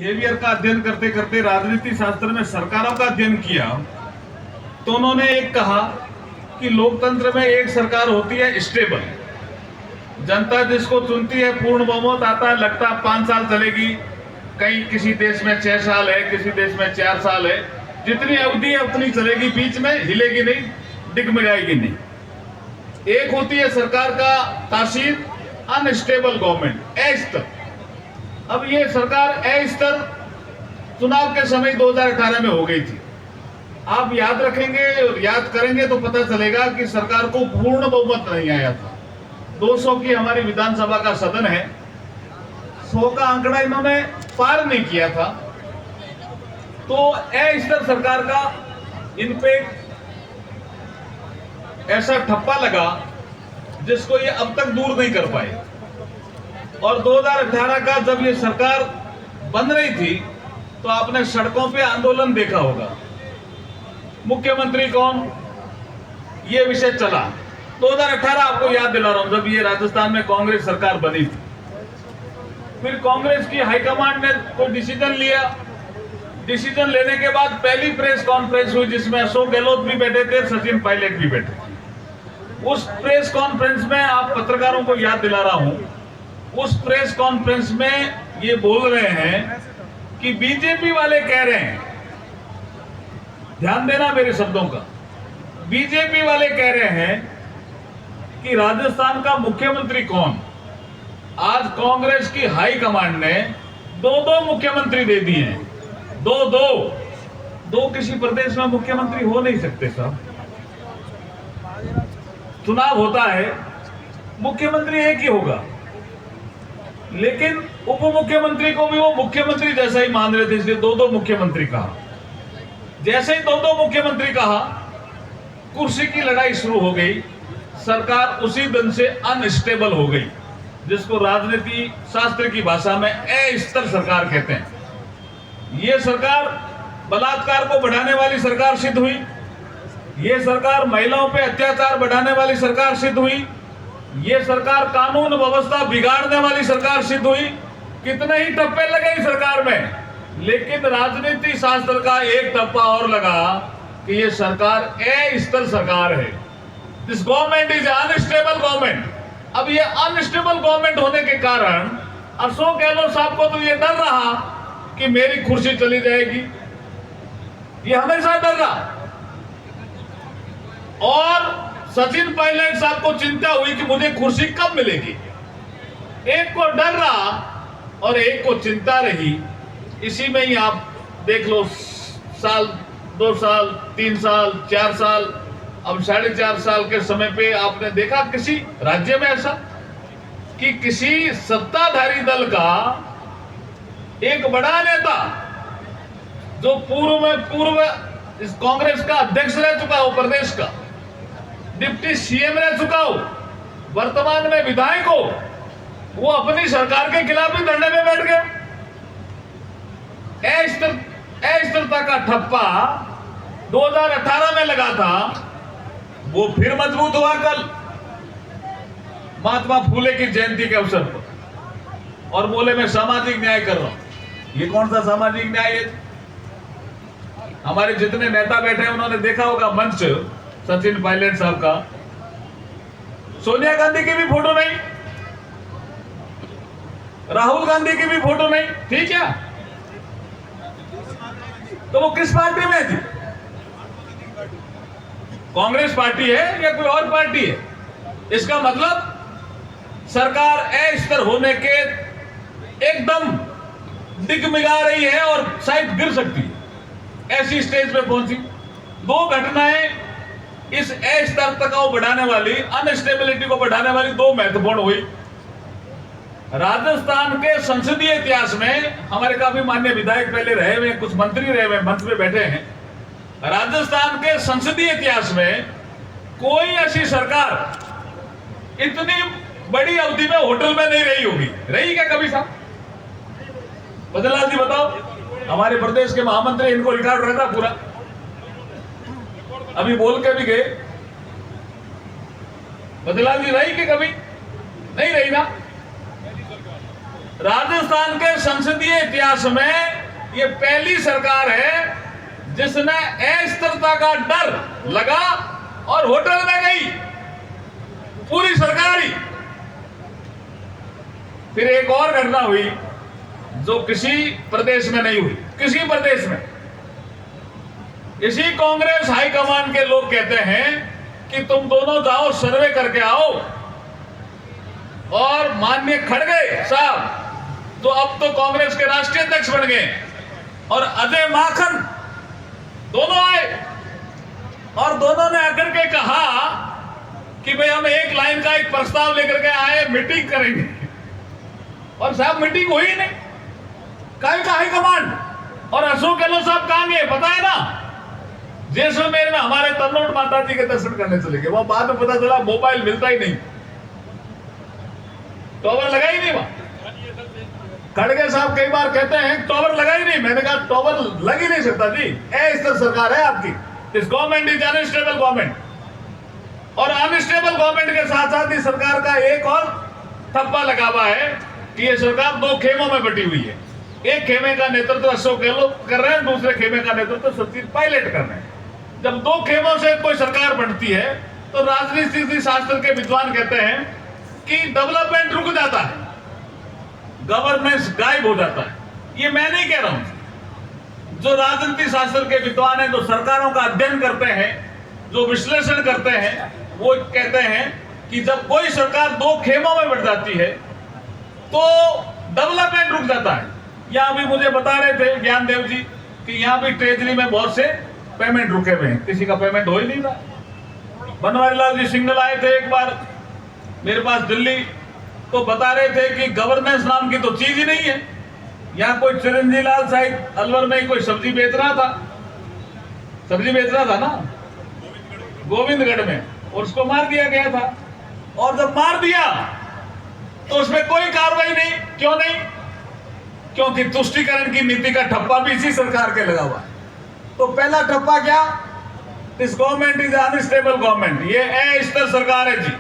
Behaviour का अध्ययन करते करते राजनीति शास्त्र में सरकारों का अध्ययन किया तो उन्होंने एक कहा कि लोकतंत्र में एक सरकार होती है स्टेबल, जनता जिसको चुनती है, पूर्ण बहुमत आता है, लगता है 5 साल चलेगी, कहीं किसी देश में 6 साल है, किसी देश में 4 साल है, जितनी अवधि है उतनी चलेगी, बीच में हिलेगी नहीं, डिगमिगाएगी नहीं। एक होती है सरकार का तासीर अनस्टेबल गवर्नमेंट, अस्थिर। अब ये सरकार अस्थिर चुनाव के समय 2018 में हो गई थी। आप याद रखेंगे और याद करेंगे तो पता चलेगा कि सरकार को पूर्ण बहुमत नहीं आया था। 200 की हमारी विधानसभा का सदन है, 100 का आंकड़ा इन्होंने पार नहीं किया था। तो अस्थिर सरकार का इन पे ऐसा ठप्पा लगा जिसको ये अब तक दूर नहीं कर पाए। और 2018 का जब ये सरकार बन रही थी तो आपने सड़कों पे आंदोलन देखा होगा, मुख्यमंत्री कौन, ये विषय चला। 2018 आपको याद दिला रहा हूं, जब ये राजस्थान में कांग्रेस सरकार बनी थी, फिर कांग्रेस की हाईकमांड ने कोई डिसीजन लिया। डिसीजन लेने के बाद पहली प्रेस कॉन्फ्रेंस हुई जिसमें अशोक गहलोत भी बैठे थे, सचिन पायलट भी बैठे थे। उस प्रेस कॉन्फ्रेंस में, आप पत्रकारों को याद दिला रहा हूं, उस प्रेस कॉन्फ्रेंस में ये बोल रहे हैं कि बीजेपी वाले कह रहे हैं, ध्यान देना मेरे शब्दों का, बीजेपी वाले कह रहे हैं कि राजस्थान का मुख्यमंत्री कौन। आज कांग्रेस की हाई कमांड ने 2 मुख्यमंत्री दे दिए हैं, 2 किसी प्रदेश में मुख्यमंत्री हो नहीं सकते साहब। चुनाव होता है, मुख्यमंत्री एक ही होगा, लेकिन उप मुख्यमंत्री को भी वो मुख्यमंत्री जैसा ही मान रहे थे, इसलिए 2 मुख्यमंत्री कहा। जैसे ही 2 मुख्यमंत्री कहा, कुर्सी की लड़ाई शुरू हो गई, सरकार उसी दिन से अनस्टेबल हो गई, जिसको राजनीति शास्त्र की भाषा में अस्थिर सरकार कहते हैं। ये सरकार बलात्कार को बढ़ाने वाली सरकार सिद्ध हुई, ये सरकार महिलाओं पे अत्याचार बढ़ाने वाली सरकार सिद्ध हुई, ये सरकार कानून व्यवस्था बिगाड़ने वाली सरकार सिद्ध हुई। कितने ही टप्पे लगे इस सरकार में, लेकिन राजनीति शास्त्र का एक टप्पा और लगा कि ये सरकार अस्थिर सरकार है। This government is unstable government. अब ये अनस्टेबल गवर्नमेंट होने के कारण अशोक गहलोत साहब को तो ये डर रहा कि मेरी कुर्सी चली जाएगी, ये हमेशा डर रहा। और सचिन पायलट साहब को चिंता हुई कि मुझे कुर्सी कब मिलेगी। एक को डर रहा और एक को चिंता रही। इसी में ही आप देख लो, साल 2 साल 3 साल 4 साल, अब 4.5 साल के समय पे आपने देखा किसी राज्य में ऐसा कि किसी सत्ताधारी दल का एक बड़ा नेता जो पूर्व इस कांग्रेस का अध्यक्ष रह चुका हो, प्रदेश का डिप्टी सीएम रह चुका हो, वर्तमान में विधायक हो, वो अपनी सरकार के खिलाफ ही धरने में बैठ गया। अस्थिरता का ठप्पा 2018 में लगा था, वो फिर मजबूत हुआ कल महात्मा फूले की जयंती के अवसर पर, और बोले मैं सामाजिक न्याय कर रहा हूं। ये कौन सा सामाजिक न्याय है? हमारे जितने नेता बैठे हैं उन्होंने देखा होगा मंच, सचिन पायलट साहब का, सोनिया गांधी की भी फोटो नहीं, राहुल गांधी की भी फोटो नहीं, ठीक है? तो वो किस पार्टी में थी? कांग्रेस पार्टी है या कोई और पार्टी है? इसका मतलब सरकार अस्थिर होने के एकदम डिगमिगा रही है और शायद गिर सकती है, ऐसी स्टेज पे पहुंची। 2 घटनाएं इस अस्थिरता को बढ़ाने वाली, अनस्टेबिलिटी को बढ़ाने वाली 2 महत्वपूर्ण हुई। राजस्थान के संसदीय इतिहास में हमारे काफी मान्य विधायक पहले रहे हुए, कुछ मंत्री रहे हुए, मंच में बैठे हैं। राजस्थान के संसदीय इतिहास में कोई ऐसी सरकार इतनी बड़ी अवधि में होटल में नहीं रही होगी। रही क्या कभी साहब? बदलाल जी बताओ, हमारे प्रदेश के महामंत्री, इनको रिकॉर्ड रहता पूरा, अभी बोल के भी गए। बदलाल जी रही कि कभी नहीं रही ना? राजस्थान के संसदीय इतिहास में ये पहली सरकार है जिसने अस्थिरता का डर लगा और होटल में गई पूरी सरकार ही। फिर एक और घटना हुई जो किसी प्रदेश में नहीं हुई, किसी प्रदेश में। इसी कांग्रेस हाईकमान के लोग कहते हैं कि तुम दोनों जाओ सर्वे करके आओ, और माननीय खड़गे साहब तो अब तो कांग्रेस के राष्ट्रीय अध्यक्ष बन गए, और अजय माखन दोनों आए और दोनों ने आकर के कहा कि भाई हम एक लाइन का एक प्रस्ताव लेकर के आए, मीटिंग करेंगे। और साहब मीटिंग हुई नहीं, काय का हाईकमांड। और अशोक गहलोत साहब कहां गए पता है ना? जैसलमेर में हमारे तन्नोट माता जी के दर्शन करने चले गए। वहां बाद में पता चला मोबाइल मिलता ही नहीं, टॉवर लगा ही नहीं वहां। खड़गे साहब कई बार कहते हैं टॉवर लगा ही नहीं। मैंने कहा टॉवर लग ही नहीं सकता जी, अस्थिर सरकार है आपकी। This government is unstable government, और अनस्टेबल गवर्नमेंट के साथ साथ ही सरकार का एक और ठप्पा लगा हुआ है कि ये सरकार दो खेमों में बटी हुई है। एक खेमे का नेतृत्व अशोक गहलोत कर रहे हैं, दूसरे खेमे का नेतृत्व सचिन पायलट कर रहे हैं। जब दो खेमों से कोई सरकार बनती है तो राजनीति शास्त्र के विद्वान कहते हैं कि डेवलपमेंट रुक जाता है, गवर्नेंस गायब हो जाता है। ये मैं नहीं कह रहा हूं, जो राजनीति शास्त्र के विद्वान हैं, जो सरकारों का अध्ययन करते हैं, जो विश्लेषण करते हैं, वो कहते हैं कि जब कोई सरकार दो खेमों में बढ़ जाती है तो डेवलपमेंट रुक जाता है। यहां भी मुझे बता रहे थे ज्ञान देव जी कि यहां भी ट्रेजरी में बहुत से पेमेंट रुके हुए हैं, किसी का पेमेंट हो ही नहीं रहा। बनवारी लाल जी सिंघल आए थे एक बार मेरे पास दिल्ली, तो बता रहे थे कि गवर्नेंस नाम की तो चीज ही नहीं है। यहाँ कोई चिरंजी लाल साहिब अलवर में कोई सब्जी बेच रहा था, सब्जी बेच रहा था ना गोविंदगढ़ में, और उसको मार दिया गया था। और जब मार दिया तो उसमें कोई कार्रवाई नहीं। क्यों नहीं? क्योंकि तुष्टीकरण की नीति का ठप्पा भी इसी सरकार के लगा हुआ है। तो पहला ठप्पा क्या? This government is unstable government, ये अस्थिर सरकार है जी।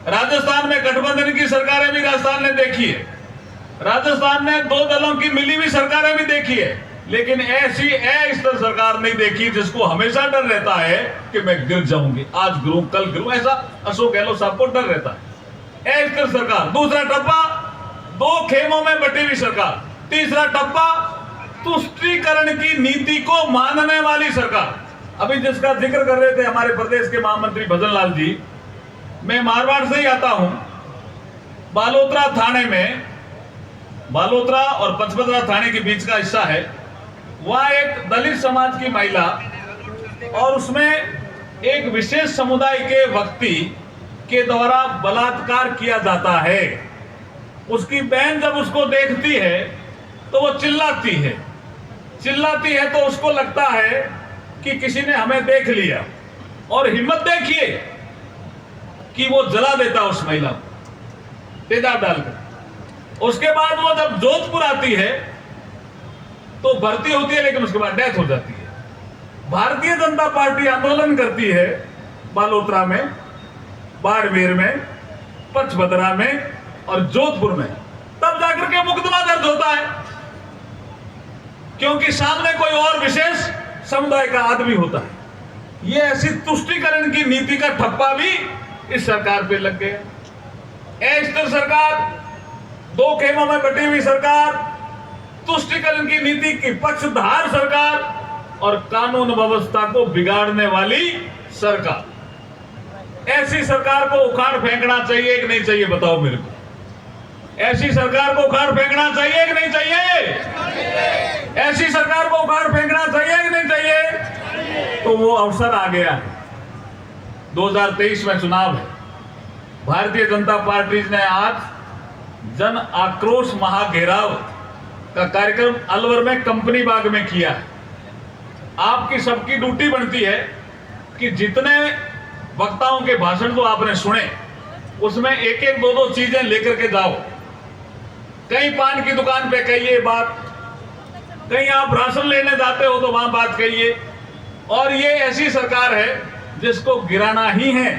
राजस्थान में गठबंधन की सरकारें भी राजस्थान ने देखी है, राजस्थान ने दो दलों की मिली हुई सरकारें भी देखी है, लेकिन ऐसी अस्थिर सरकार नहीं देखी जिसको हमेशा डर रहता है कि मैं गिर जाऊंगी, आज गिरूं कल गिरूं, ऐसा अशोक गहलोत साहब को डर रहता है। अस्थिर सरकार। दूसरा टप्पा दो खेमों में बटी हुई सरकार। तीसरा टप्पा तुष्टीकरण की नीति को मानने वाली सरकार। अभी जिसका जिक्र कर रहे थे हमारे प्रदेश के महामंत्री भजन लाल जी, मैं मारवाड़ से ही आता हूं। बालोतरा थाने में, बालोतरा और पचपदरा थाने के बीच का हिस्सा है, वहां एक दलित समाज की महिला और उसमें एक विशेष समुदाय के व्यक्ति के द्वारा बलात्कार किया जाता है। उसकी बहन जब उसको देखती है तो वो चिल्लाती है तो उसको लगता है कि किसी ने हमें देख लिया, और हिम्मत देखिए कि वो जला देता उस महिला को तेजाब डालकर। उसके बाद वो जब जोधपुर आती है तो भर्ती होती है, लेकिन उसके बाद डेथ हो जाती है। भारतीय जनता पार्टी आंदोलन करती है बालोतरा में, बाड़मेर में, पचपदरा में और जोधपुर में, तब जाकर के मुकदमा दर्ज होता है, क्योंकि सामने कोई और विशेष समुदाय का आदमी होता है। ये ऐसी तुष्टीकरण की नीति का ठप्पा भी इस सरकार पे लग गया। अस्थिर सरकार, दो खेमों में बटी हुई सरकार, तुष्टीकरण की नीति की पक्षधार सरकार और कानून व्यवस्था को बिगाड़ने वाली सरकार। ऐसी सरकार को उखाड़ फेंकना चाहिए कि नहीं चाहिए? बताओ मेरे को। ऐसी सरकार को उखाड़ फेंकना चाहिए कि नहीं चाहिए? ऐसी सरकार को उखाड़ फेंकना चाहिए कि नहीं चाहिए? तो वो अवसर आ गया है। 2023 में चुनाव है। भारतीय जनता पार्टी ने आज जन आक्रोश महाघेराव का कार्यक्रम अलवर में कंपनी बाग में किया है। आपकी सबकी ड्यूटी बनती है कि जितने वक्ताओं के भाषण जो आपने सुने उसमें एक एक दो दो चीजें लेकर के जाओ। कहीं पान की दुकान पे कहिए बात, कहीं आप राशन लेने जाते हो तो वहां बात कहिए। और ये ऐसी सरकार है जिसको गिराना ही है,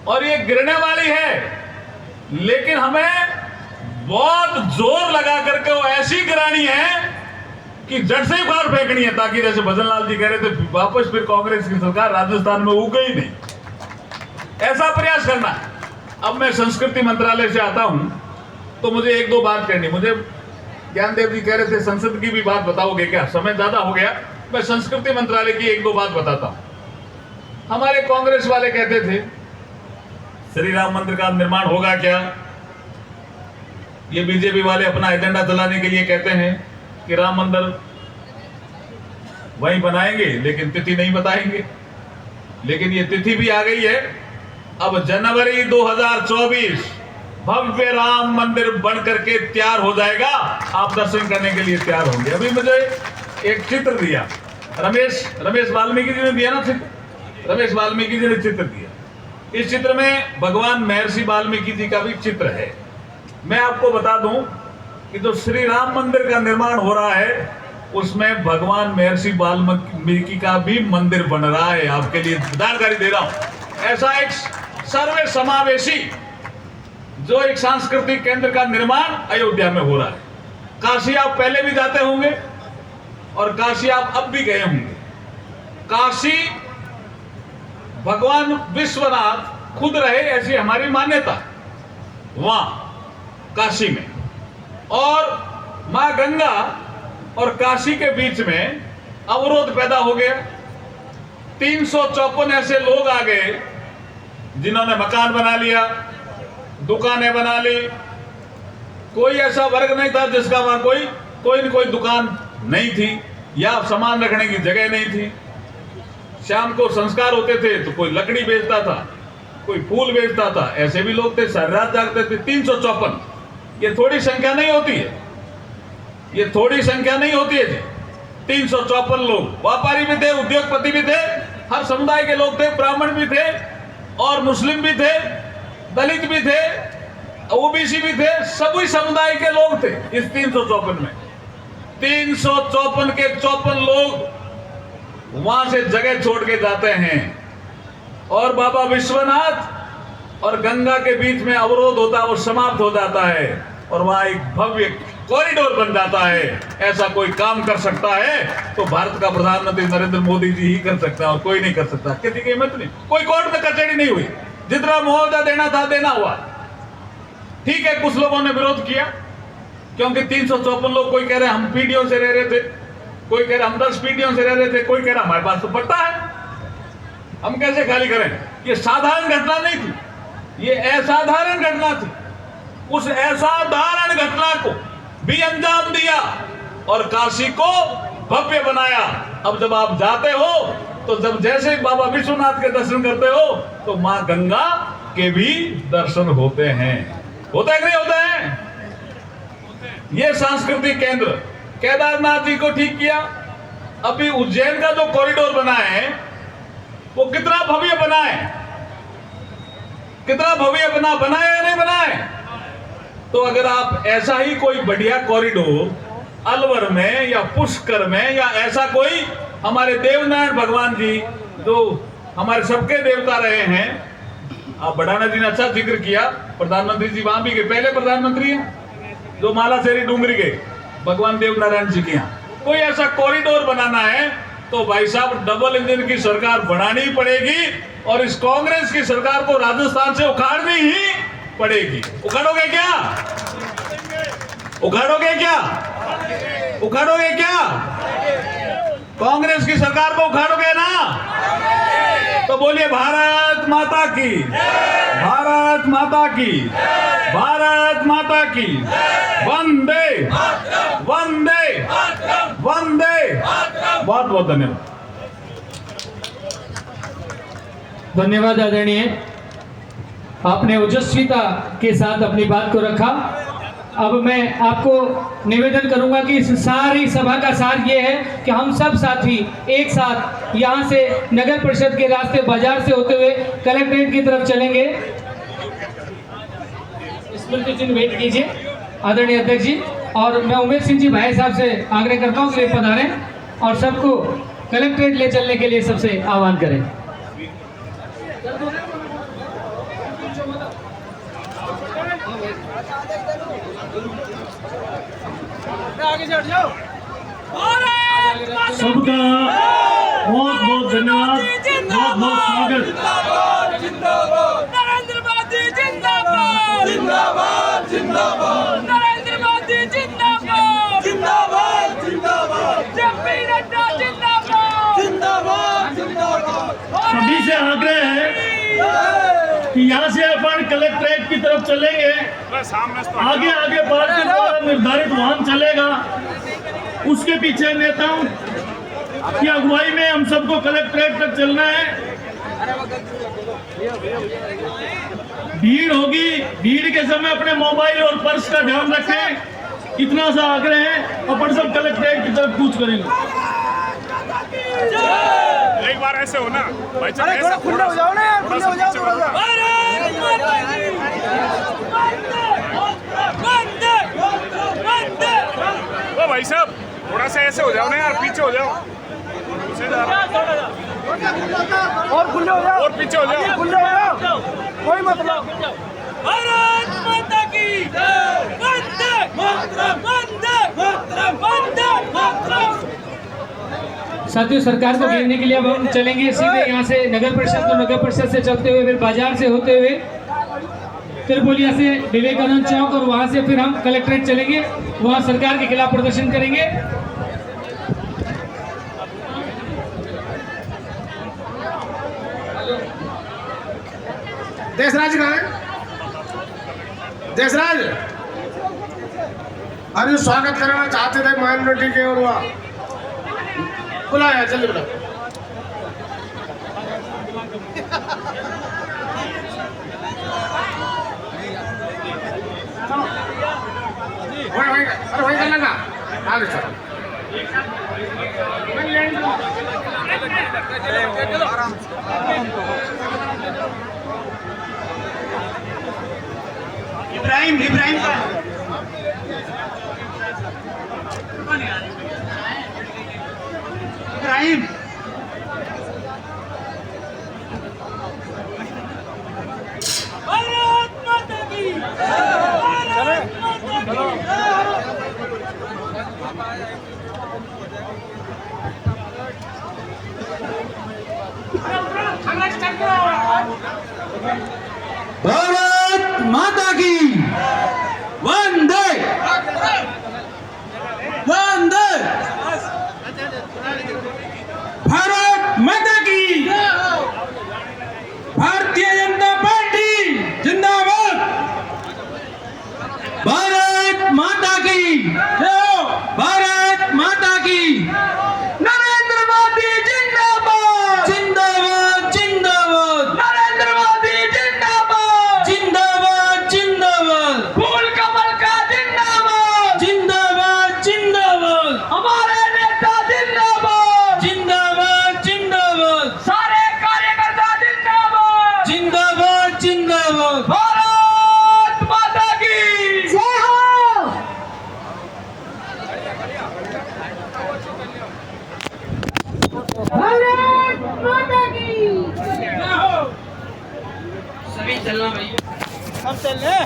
और ये गिरने वाली है, लेकिन हमें बहुत जोर लगा करके वो ऐसी गिरानी है कि जड़ से ही बाहर फेंकनी है, ताकि जैसे भजन लाल जी कह रहे थे वापस फिर कांग्रेस की सरकार राजस्थान में उगे ही नहीं, ऐसा प्रयास करना है। अब मैं संस्कृति मंत्रालय से आता हूं तो मुझे एक दो बात कहनी, मुझे ज्ञानदेव जी कह रहे थे संसद की भी बात बताओगे क्या, समय ज्यादा हो गया, मैं संस्कृति मंत्रालय की एक दो बात बताता हूं। हमारे कांग्रेस वाले कहते थे श्री राम मंदिर का निर्माण होगा क्या, ये बीजेपी वाले अपना एजेंडा चलाने के लिए कहते हैं कि राम मंदिर वहीं बनाएंगे लेकिन तिथि नहीं बताएंगे, लेकिन ये तिथि भी आ गई है। अब जनवरी 2024 भव्य राम मंदिर बन करके तैयार हो जाएगा, आप दर्शन करने के लिए तैयार होंगे। अभी मुझे एक चित्र दिया रमेश वाल्मीकि जी ने दिया ना चित्र, रमेश वाल्मीकि जी ने चित्र दिया। इस चित्र में भगवान महर्षि वाल्मीकि जी का भी चित्र है। मैं आपको बता दूं कि जो श्री राम मंदिर का निर्माण हो रहा है उसमें भगवान महर्षि वाल्मीकि का भी मंदिर बन रहा है, आपके लिए जानकारी दे रहा हूं। ऐसा एक सर्वे समावेशी जो एक सांस्कृतिक केंद्र का निर्माण अयोध्या में हो रहा है। काशी आप पहले भी जाते होंगे और काशी आप अब भी गए होंगे। काशी भगवान विश्वनाथ खुद रहे ऐसी हमारी मान्यता वहां काशी में, और मां गंगा और काशी के बीच में अवरोध पैदा हो गया। 354 ऐसे लोग आ गए जिन्होंने मकान बना लिया, दुकानें बना ली। कोई ऐसा वर्ग नहीं था जिसका वहां कोई न कोई दुकान नहीं थी या सामान रखने की जगह नहीं थी। शाम को संस्कार होते थे तो कोई लकड़ी बेचता था, कोई फूल बेचता था, ऐसे भी लोग थे, सारी रात जागते थे। 354, ये थोड़ी संख्या नहीं होती है, ये थोड़ी संख्या नहीं होती है जी। 354 लोग, व्यापारी भी थे, उद्योगपति भी थे, हर समुदाय के लोग थे, ब्राह्मण भी थे और मुस्लिम भी थे, दलित भी थे, ओबीसी भी थे, सभी समुदाय के लोग थे इस 354 में। 354 के 54 लोग वहां से जगह छोड़ के जाते हैं और बाबा विश्वनाथ और गंगा के बीच में अवरोध होता है, वो समाप्त हो जाता है और वहां एक भव्य कॉरिडोर बन जाता है। ऐसा कोई काम कर सकता है तो भारत का प्रधानमंत्री नरेंद्र मोदी जी ही कर सकता है और कोई नहीं कर सकता। किसी की हिम्मत नहीं, कोई कोर्ट में कचहरी नहीं हुई, जितना मुआवजा देना था देना हुआ। ठीक है, कुछ लोगों ने विरोध किया क्योंकि 354 लोग, कोई कह रहे हम पीढ़ियों से रह रहे थे, कोई कह रहे हम 10 पीढ़ियों से रह रहे थे, कोई कह रहा हमारे पास तो पट्टा है, हम कैसे खाली करें। ये साधारण घटना नहीं थी, ये असाधारण घटना थी। उस असाधारण घटना को भी अंजाम दिया और काशी को भव्य बनाया। अब जब आप जाते हो तो जब जैसे बाबा विश्वनाथ के दर्शन करते हो तो मां गंगा के भी दर्शन होते हैं। होता है कि नहीं होता है? ये सांस्कृतिक केंद्र केदारनाथ जी को ठीक किया। अभी उज्जैन का जो कॉरिडोर बना है वो कितना भव्य बना है, कितना भव्य बना है या नहीं बना है। तो अगर आप ऐसा ही कोई बढ़िया कॉरिडोर अलवर में या पुष्कर में या ऐसा कोई, हमारे देवनारायण भगवान जी जो हमारे सबके देवता रहे हैं, आप बढ़ाना जी ने अच्छा जिक्र किया, प्रधानमंत्री जी वहां भी गए, पहले प्रधानमंत्री हैं जो मालासेरी डूंगरी गए भगवान देवनारायण जी के यहाँ। कोई ऐसा कॉरिडोर बनाना है तो भाई साहब डबल इंजन की सरकार बनानी ही पड़ेगी और इस कांग्रेस की सरकार को राजस्थान से उखाड़नी ही पड़ेगी। उखाड़ोगे क्या? उखाड़ोगे क्या? उखाड़ोगे क्या? कांग्रेस की सरकार को उखाड़ोगे ना? तो बोलिए भारत माता की, भारत माता की, भारत माता की, वंदे वंदे वंदे। बहुत बहुत धन्यवाद। धन्यवाद आदरणीय, आपने ओजस्विता के साथ अपनी बात को रखा। अब मैं आपको निवेदन करूंगा कि इस सारी सभा का सार ये है कि हम सब साथी एक साथ यहाँ से नगर परिषद के रास्ते बाजार से होते हुए कलेक्ट्रेट की तरफ चलेंगे। स्मृति चिन्ह भेंट कीजिए आदरणीय अध्यक्ष जी। और मैं उमेश सिंह जी भाई साहब से आग्रह करता हूँ कि पधारें और सबको कलेक्ट्रेट ले चलने के लिए सबसे आह्वान करें। सबका बहुत बहुत धन्यवाद, बहुत बहुत स्वागत। नरेंद्र मोदी जिंदाबाद जिंदाबाद जिंदाबाद नरेंद्र मोदी जिंदाबाद जिंदाबाद जिंदाबाद जेपी नड्डा जिंदाबाद जिंदाबाद जिंदाबाद। सभी से आग्रह है कि यहाँ से अपन कलेक्ट्रेट की तरफ चलेंगे, आगे आगे पार्टी द्वारा निर्धारित वाहन चलेगा, उसके पीछे नेताओं की अगुवाई में हम सबको कलेक्ट्रेट तक चलना है। भीड़ होगी, भीड़ के समय अपने मोबाइल और पर्स का ध्यान रखें, इतना सा आग्रह है। अपन सब कलेक्ट्रेट की तरफ कूच करेंगे। एक बार ऐसे हो ना भाई, अरे थोड़ा खुले हो जाओ ना यार, खुले हो जाओ थोड़ा सा। ओ भाई साहब थोड़ा सा ऐसे हो जाओ ना यार, पीछे हो जाओ, और खुले हो जाओ, और पीछे हो जाओ। खुले हो जाओ, कोई मतलब। भारत माता की वंदे मातरम वंदे मातरम वंदे मातरम। साथियों, सरकार को घेरने के लिए अब हम चलेंगे सीधे यहाँ से नगर परिषद, तो नगर परिषद से चलते हुए फिर बाजार से होते हुए त्रिपोलिया से विवेकानंद चौक, और वहाँ से फिर हम कलेक्ट्रेट चलेंगे, वहाँ सरकार के खिलाफ प्रदर्शन करेंगे। देशराज कहाँ है? देशराज, अरे स्वागत करना चाहते थे माइनॉरिटी के, और वहाँ बुलाया, जल्दी बुलाओ। अरे वही कर लेना, आगे चलो। इब्राहिम इब्राहिम का इब्राहिम भारत माता की भारत माता भारत माता की वंदे वंदे। भारत माता की, भारतीय जनता पार्टी जिंदाबाद। भारत माता की जय हो, भारत माता की। नरेंद्र मोदी जिंदाबाद जिंदाबाद जिंदाबाद। नरेंद्र मोदी जिंदाबाद जिंदाबाद जिंदाबाद। फूल कमल का जिंदाबाद जिंदाबाद जिंदाबाद। हमारे नेता जिंदाबाद जिंदाबाद जिंदाबाद। सारे कार्यकर्ता जिंदाबाद जिंदाबाद जिंदाबाद। भारत माता की जय हो। भारत माता की जय हो। सभी चलना भैया, सब चल ले।